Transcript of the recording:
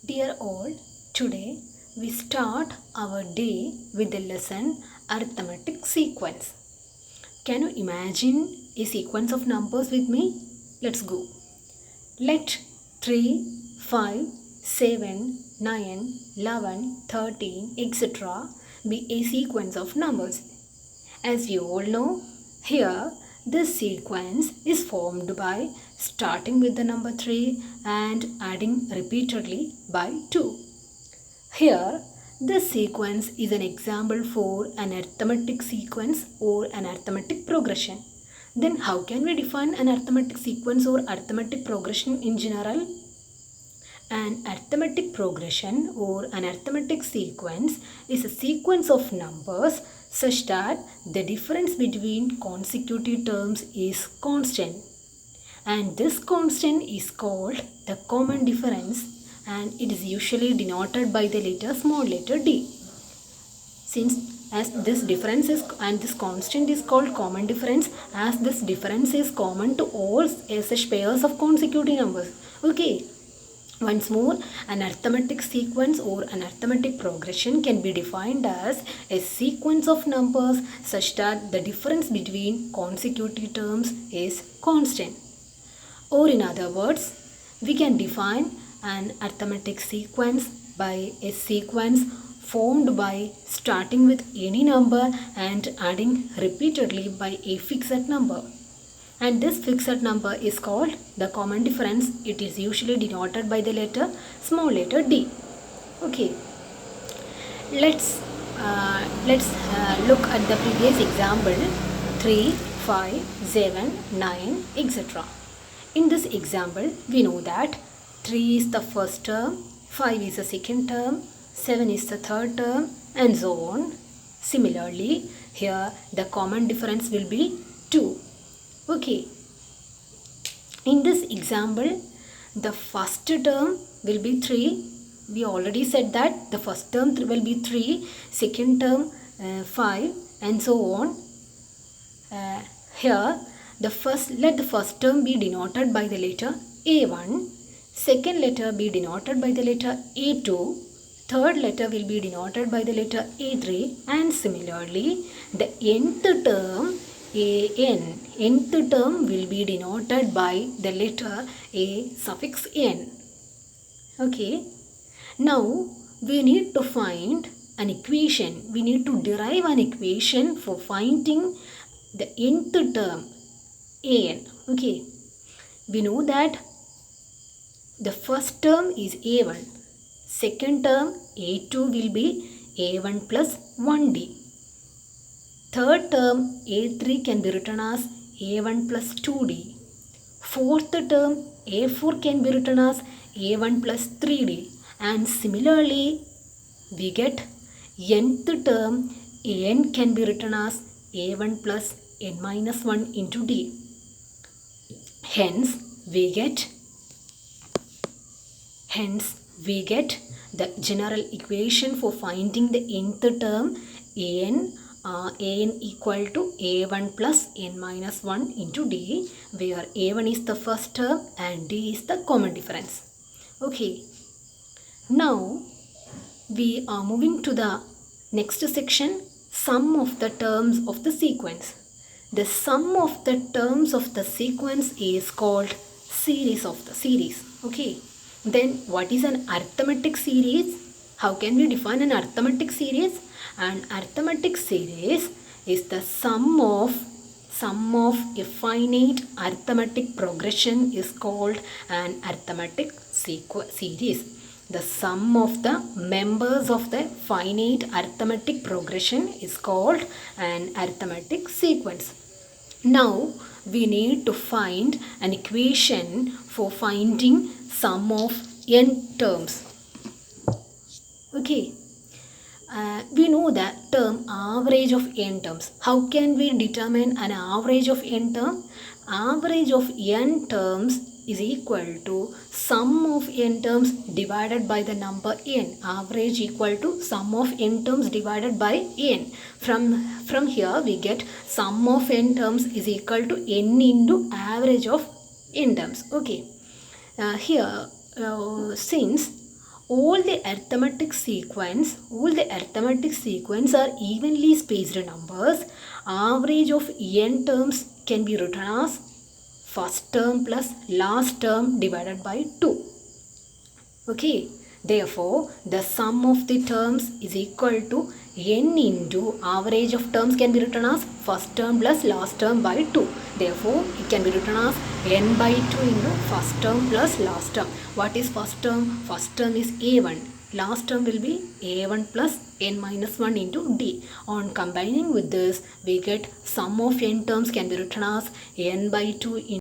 Dear all, today we start our day with the lesson Arithmetic Sequence. Can you imagine a sequence of numbers with me? Let's go. Let 3, 5, 7, 9, 11, 13, etc. be a sequence of numbers. As you all know, here this sequence is formed by starting with the number 3 and adding repeatedly by 2. Here, this sequence is an example for an arithmetic sequence or an arithmetic progression. Then how can we define an arithmetic sequence or arithmetic progression in general? An arithmetic progression or an arithmetic sequence is a sequence of numbers such that the difference between consecutive terms is constant. And this constant is called the common difference, and it is usually denoted by the small letter d. Since as this difference is and this constant is called common difference, as this difference is common to all such pairs of consecutive numbers. Okay. Once more, an arithmetic sequence or an arithmetic progression can be defined as a sequence of numbers such that the difference between consecutive terms is constant. Or in other words, we can define an arithmetic sequence by a sequence formed by starting with any number and adding repeatedly by a fixed number. And this fixed number is called the common difference. It is usually denoted by the small letter d. Okay. Let's look at the previous example 3, 5, 7, 9, etc. In this example, we know that 3 is the first term, 5 is the second term, 7 is the third term, and so on. Similarly, here the common difference will be 2. Okay. In this example, the first term will be 3. We already said that the first term will be 3, second term 5, and so on. Here, let the first term be denoted by the letter A1, second letter be denoted by the letter A2, third letter will be denoted by the letter A3, and similarly, the nth term nth term will be denoted by the letter A suffix n. Okay. Now we need to find an equation. We need to derive an equation for finding the nth term an. Okay. We know that the first term is a1. Second term a2 will be a1 plus 1d. Third term A3 can be written as A1 plus 2D. Fourth term A4 can be written as A1 plus 3D. And similarly, we get nth term An can be written as A1 plus n minus 1 into D. Hence, we get the general equation for finding the nth term An equal to A1 plus n minus 1 into D, where A1 is the first term and D is the common difference. Okay. Now, we are moving to the next section, sum of the terms of the sequence. The sum of the terms of the sequence is called series of the series. Okay. Then, what is an arithmetic series? How can we define an arithmetic series? An arithmetic series is the sum of a finite arithmetic progression is called an arithmetic series. The sum of the members of the finite arithmetic progression is called an arithmetic sequence. Now we need to find an equation for finding sum of n terms. Okay. We know that term average of n terms. How can we determine an average of n term? Average of n terms is equal to sum of n terms divided by the number n. Average equal to sum of n terms divided by n. From here we get sum of n terms is equal to n into average of n terms. Okay. Since all the arithmetic sequence are evenly spaced numbers. Average of n terms can be written as first term plus last term divided by 2. Okay, therefore the sum of the terms is equal to n into average of terms can be written as first term plus last term by 2. Therefore it can be written as n by 2 into first term plus last term. What is first term? First term is a1. Last term will be a1 plus n minus 1 into d. On combining with this, we get sum of n terms can be written as n by 2 into